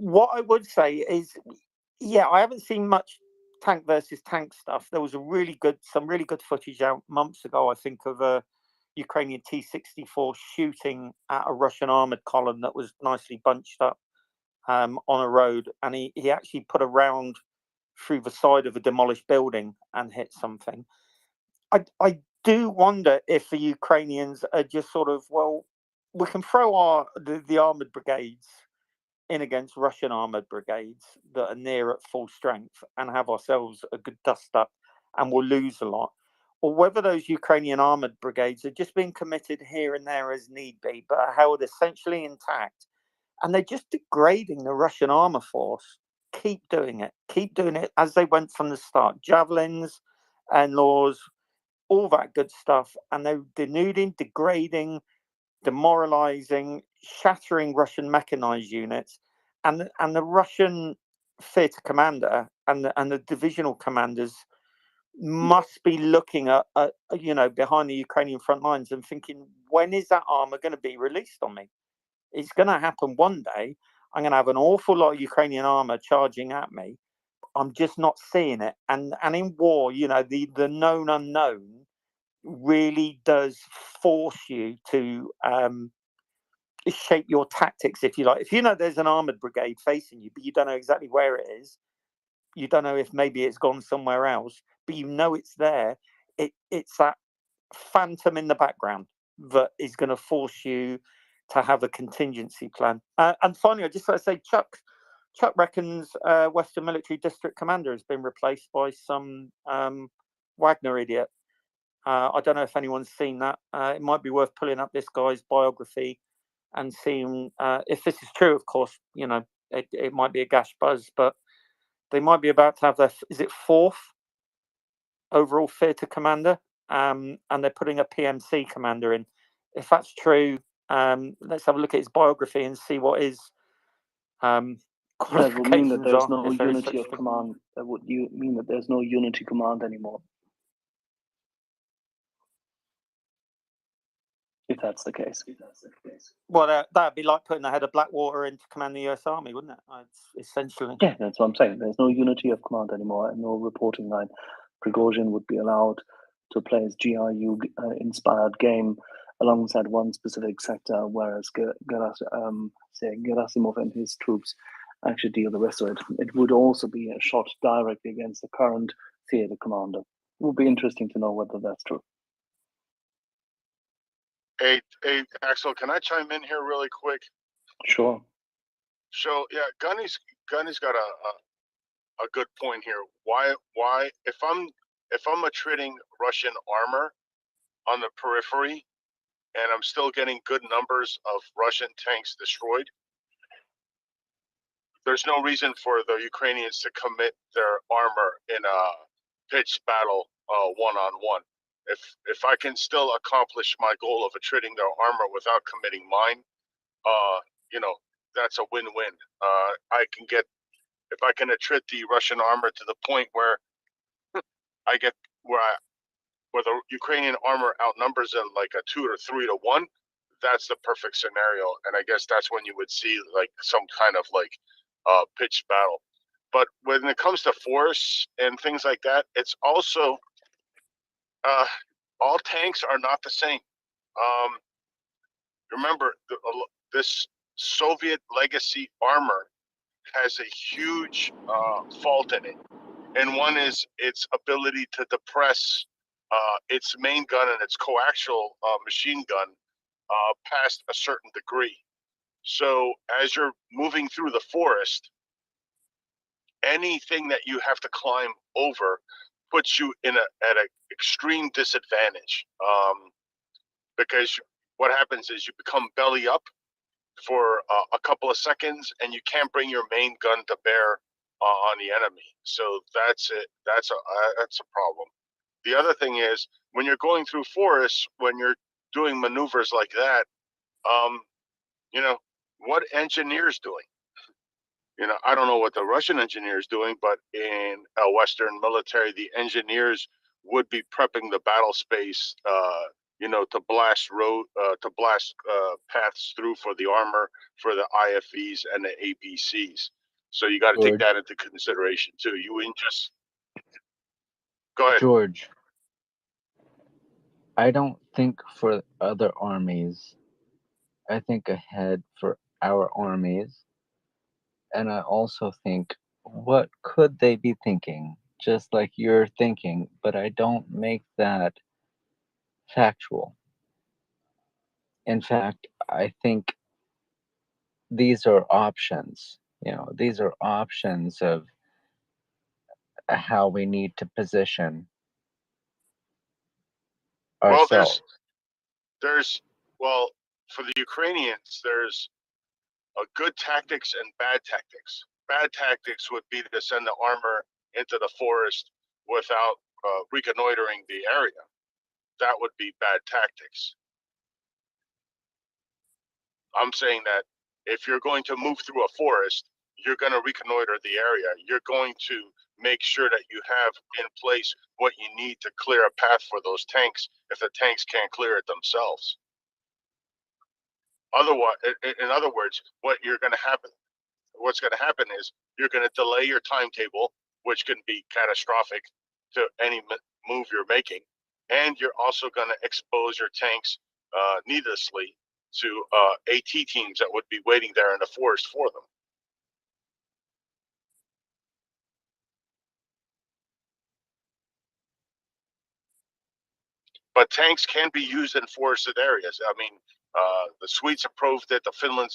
What I would say is, yeah, I haven't seen much tank versus tank stuff. There was some really good footage out months ago, I think, of a Ukrainian T-64 shooting at a Russian armored column that was nicely bunched up on a road, and he actually put a round through the side of a demolished building and hit something. I do wonder if the Ukrainians are just sort of, well, we can throw the armored brigades in against Russian armored brigades that are near at full strength and have ourselves a good dust up, and we'll lose a lot. Or whether those Ukrainian armored brigades are just being committed here and there as need be, but are held essentially intact, and they're just degrading the Russian armor force. Keep doing it as they went from the start. Javelins and laws, all that good stuff, and they're denuding, degrading, demoralizing, shattering Russian mechanized units, and the Russian theatre commander and the divisional commanders must be looking at behind the Ukrainian front lines and thinking, when is that armor going to be released on me? It's going to happen one day. I'm going to have an awful lot of Ukrainian armor charging at me. I'm just not seeing it. And in war, the known unknown really does force you to shape your tactics, if you like. If you know there's an armored brigade facing you, but you don't know exactly where it is, you don't know if maybe it's gone somewhere else, but you know it's there. It's that phantom in the background that is going to force you to have a contingency plan. And finally, I just want to say, Chuck reckons Western Military District Commander has been replaced by some Wagner idiot. I don't know if anyone's seen that. It might be worth pulling up this guy's biography and seeing if this is true. Of course, it might be a gash buzz, but they might be about to have their, is it fourth overall theatre commander? And they're putting a PMC commander in. If that's true, let's have a look at his biography and see what his that would mean that there's no are, unity of command. That would mean that there's no unity command anymore. If that's the case. Well, that'd be like putting the head of Blackwater in to command the US Army, wouldn't it? It's essentially. Yeah, that's what I'm saying. There's no unity of command anymore and no reporting line. Prigozhin would be allowed to play his GRU-inspired game alongside one specific sector, whereas Gerasimov and his troops actually deal the rest of it. It would also be a shot directly against the current theater commander. It would be interesting to know whether that's true. Hey, Axel, can I chime in here really quick? Sure. So yeah, Gunny's got a good point here. Why if I'm attriting Russian armor on the periphery and I'm still getting good numbers of Russian tanks destroyed, there's no reason for the Ukrainians to commit their armor in a pitched battle one-on-one. If I can still accomplish my goal of attriting their armor without committing mine, that's a win-win. If I can attrit the Russian armor to the point where I get where the Ukrainian armor outnumbers them like a 2 or 3 to 1, that's the perfect scenario. And I guess that's when you would see like some kind of like pitched battle. But when it comes to force and things like that, it's also all tanks are not the same. Remember, this Soviet legacy armor has a huge fault in it. And one is its ability to depress its main gun and its coaxial machine gun past a certain degree. So as you're moving through the forest, anything that you have to climb over puts you at an extreme disadvantage, because what happens is you become belly up for a couple of seconds and you can't bring your main gun to bear on the enemy. So that's it. That's a problem. The other thing is when you're going through forests, when you're doing maneuvers like that, what engineers doing? I don't know what the Russian engineers doing, but in a Western military, the engineers would be prepping the battle space, to blast paths through for the armor, for the IFVs and the APCs. So you got to take that into consideration too. You wouldn't just go ahead. George, I don't think for other armies. I think ahead for our armies. And I also think, what could they be thinking? Just like you're thinking, but I don't make that factual. In fact, I think these are options. These are options of how we need to position ourselves. Well, for the Ukrainians, there's a good tactics and bad tactics. Bad tactics would be to send the armor into the forest without reconnoitering the area. That would be bad tactics. I'm saying that if you're going to move through a forest, you're going to reconnoiter the area. You're going to make sure that you have in place what you need to clear a path for those tanks if the tanks can't clear it themselves. Otherwise, in other words, what's going to happen is you're going to delay your timetable, which can be catastrophic to any move you're making. And you're also going to expose your tanks needlessly to AT teams that would be waiting there in the forest for them. But tanks can be used in forested areas. I mean, the Swedes have proved it. Finland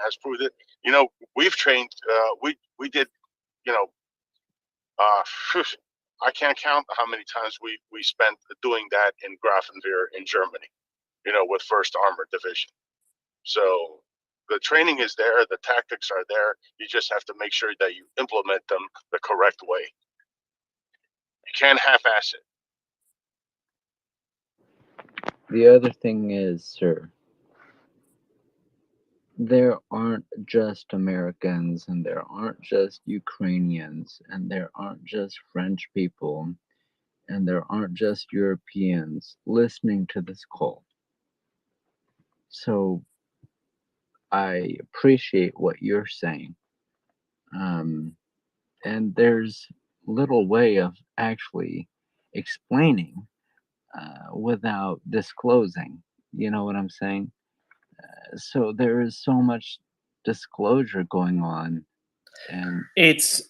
has proved it. We've trained. We did. I can't count how many times we spent doing that in Grafenwehr in Germany. With 1st Armored Division. So the training is there. The tactics are there. You just have to make sure that you implement them the correct way. You can't half-ass it. The other thing is, sir, there aren't just Americans, and there aren't just Ukrainians, and there aren't just French people, and there aren't just Europeans listening to this call. So I appreciate what you're saying. And there's little way of actually explaining without disclosing. You know what I'm saying? So there is so much disclosure going on, and it's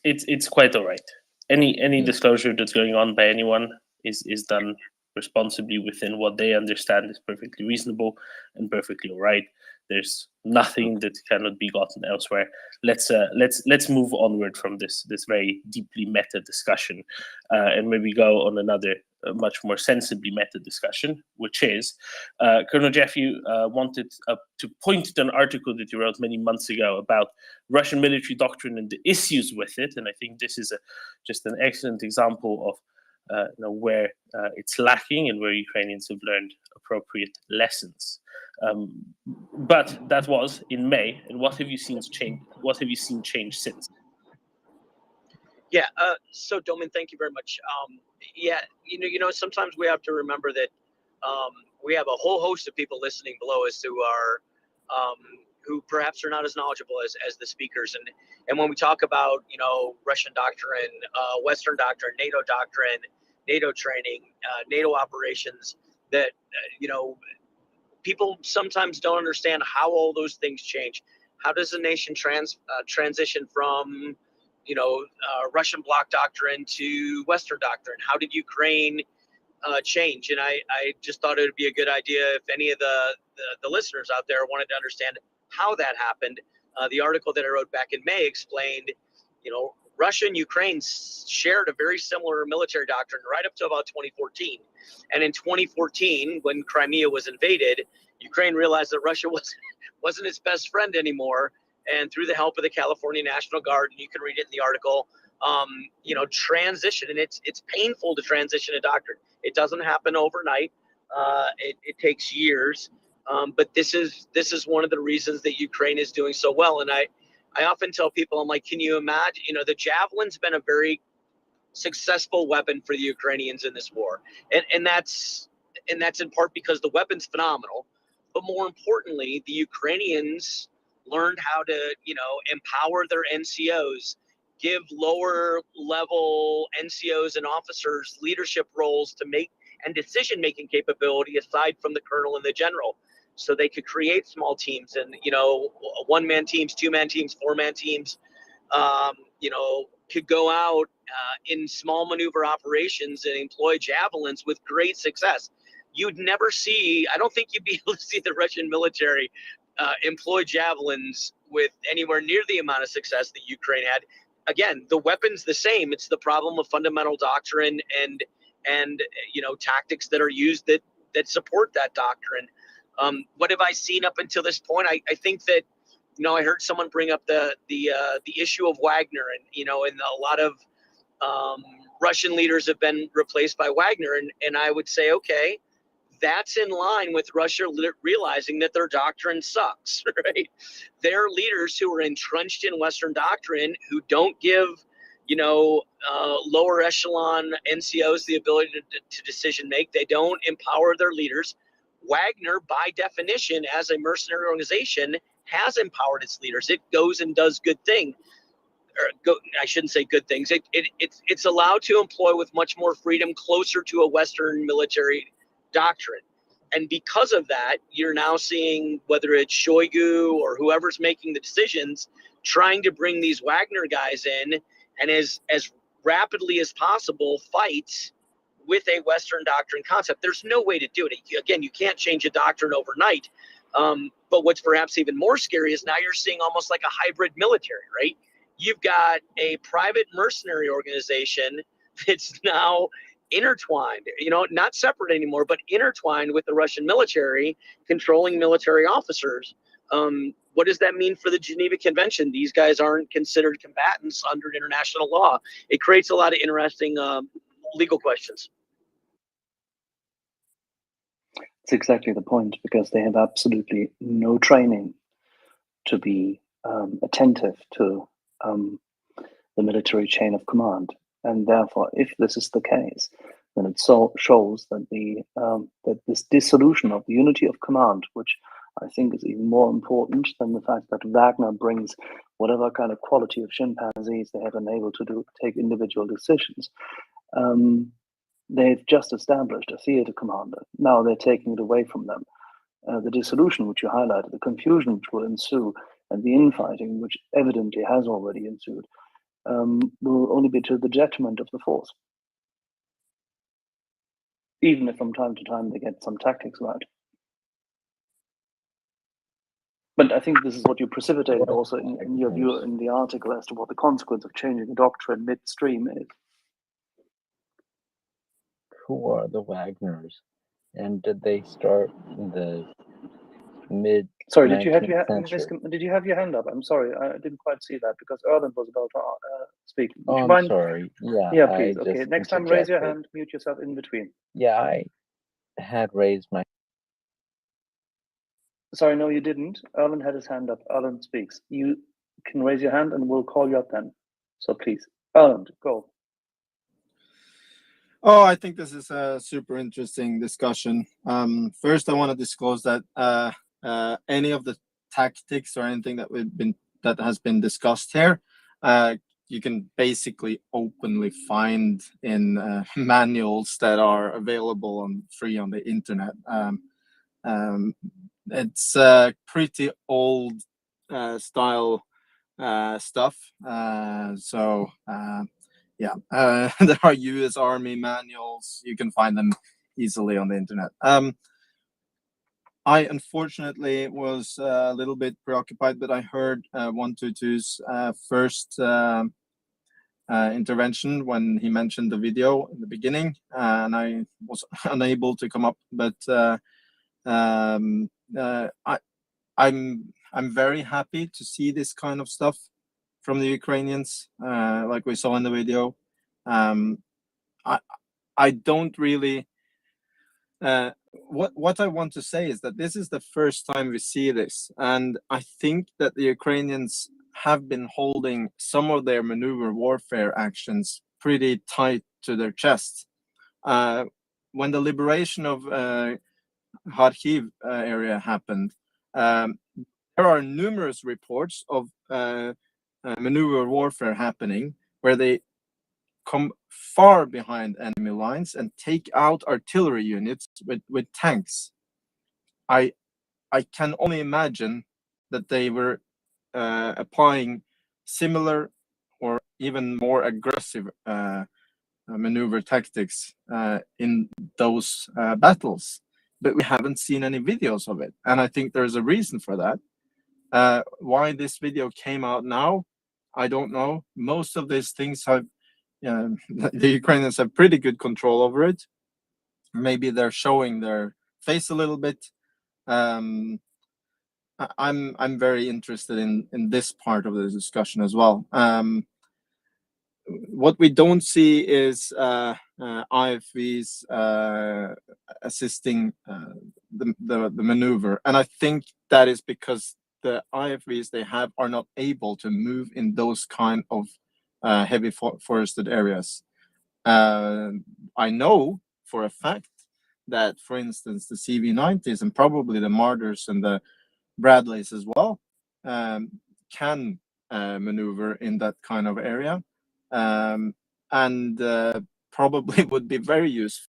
quite all right. Any disclosure that's going on by anyone is done responsibly within what they understand is perfectly reasonable and perfectly all right. There's nothing that cannot be gotten elsewhere. Let's move onward from this very deeply meta discussion, and maybe go on another much more sensibly meta discussion, which is Colonel Jeff, you wanted to point to an article that you wrote many months ago about Russian military doctrine and the issues with it, and I think this is just an excellent example of where it's lacking and where Ukrainians have learned appropriate lessons. But that was in May, and what have you seen change? What have you seen change since? Yeah. So, Domin, thank you very much. Sometimes we have to remember that we have a whole host of people listening below us who are who perhaps are not as knowledgeable as the speakers. And when we talk about Russian doctrine, Western doctrine, NATO training, NATO operations, that people sometimes don't understand how all those things change. How does a nation transition from Russian bloc doctrine to Western doctrine? How did Ukraine change? And I just thought it would be a good idea if any of the listeners out there wanted to understand how that happened. The article that I wrote back in May explained, Russia and Ukraine shared a very similar military doctrine right up to about 2014. And in 2014, when Crimea was invaded, Ukraine realized that Russia wasn't its best friend anymore. And through the help of the California National Guard, and you can read it in the article, transition. And it's painful to transition a doctrine. It doesn't happen overnight. It takes years. But this is one of the reasons that Ukraine is doing so well. And I often tell people, I'm like, can you imagine, the Javelin's been a very successful weapon for the Ukrainians in this war. And that's, and that's in part because the weapon's phenomenal. But more importantly, the Ukrainians learned how to, empower their NCOs, give lower level NCOs and officers leadership roles to make and decision-making capability aside from the colonel and the general. So they could create small teams and, one-man teams, two-man teams, four-man teams, could go out in small maneuver operations and employ javelins with great success. You'd never see, I don't think you'd be able to see the Russian military employ javelins with anywhere near the amount of success that Ukraine had. Again, the weapon's the same. It's the problem of fundamental doctrine and tactics that are used that support that doctrine. What have I seen up until this point? I think that, I heard someone bring up the issue of Wagner, and a lot of Russian leaders have been replaced by Wagner, and I would say, okay, that's in line with Russia realizing that their doctrine sucks, right? They're leaders who are entrenched in Western doctrine, who don't give, lower echelon NCOs the ability to decision make. They don't empower their leaders. Wagner, by definition, as a mercenary organization, has empowered its leaders. It goes and does good things. I shouldn't say good things. It's allowed to employ with much more freedom, closer to a Western military doctrine. And because of that, you're now seeing, whether it's Shoigu or whoever's making the decisions, trying to bring these Wagner guys in and as rapidly as possible fight with a Western doctrine concept. There's no way to do it. Again, you can't change a doctrine overnight. But what's perhaps even more scary is now you're seeing almost like a hybrid military, right? You've got a private mercenary organization that's now intertwined, not separate anymore, but intertwined with the Russian military, controlling military officers. What does that mean for the Geneva Convention? These guys aren't considered combatants under international law. It creates a lot of interesting legal questions. It's exactly the point, because they have absolutely no training to be attentive to the military chain of command. And therefore, if this is the case, then it shows that that this dissolution of the unity of command, which I think is even more important than the fact that Wagner brings whatever kind of quality of chimpanzees they have been able to take individual decisions. They've just established a theater commander. Now they're taking it away from them. The dissolution, which you highlighted, the confusion which will ensue, and the infighting, which evidently has already ensued, will only be to the detriment of the force. Even if from time to time they get some tactics right. But I think this is what you precipitated also in your view in the article as to what the consequence of changing the doctrine midstream is. Who are the Wagners? And did they start in the mid? Sorry, did you have your hand up? I'm sorry, I didn't quite see that because Erland was about to speak. I'm sorry. Yeah, please. Okay, next time raise your hand, mute yourself in between. Yeah, I had raised my. Sorry, no, you didn't. Erland had his hand up. Erland speaks. You can raise your hand and we'll call you up then. So please, Erland, go. Oh, I think this is a super interesting discussion. First, I want to disclose that any of the tactics or anything that has been discussed here, you can basically openly find in manuals that are available and free on the internet. It's pretty old style stuff. Yeah, there are U.S. Army manuals. You can find them easily on the internet. I unfortunately was a little bit preoccupied, but I heard 122's first intervention when he mentioned the video in the beginning, and I was unable to come up. But I'm very happy to see this kind of stuff from the Ukrainians, like we saw in the video. I don't really. What I want to say is that this is the first time we see this, and I think that the Ukrainians have been holding some of their maneuver warfare actions pretty tight to their chest. when the liberation of Kharkiv area happened, there are numerous reports of maneuver warfare happening where they come far behind enemy lines and take out artillery units with tanks. I can only imagine that they were applying similar or even more aggressive maneuver tactics in those battles, but we haven't seen any videos of it, and I think there's a reason for that. Why this video came out now, I don't know. Most of these things have the Ukrainians have pretty good control over it. Maybe they're showing their face a little bit. I'm very interested in this part of the discussion as well. What we don't see is IFVs assisting the maneuver, and I think that is because the IFVs they have are not able to move in those kind of heavy forested areas. I know for a fact that, for instance, the CV90s and probably the Martyrs and the Bradleys as well can maneuver in that kind of area, and probably would be very useful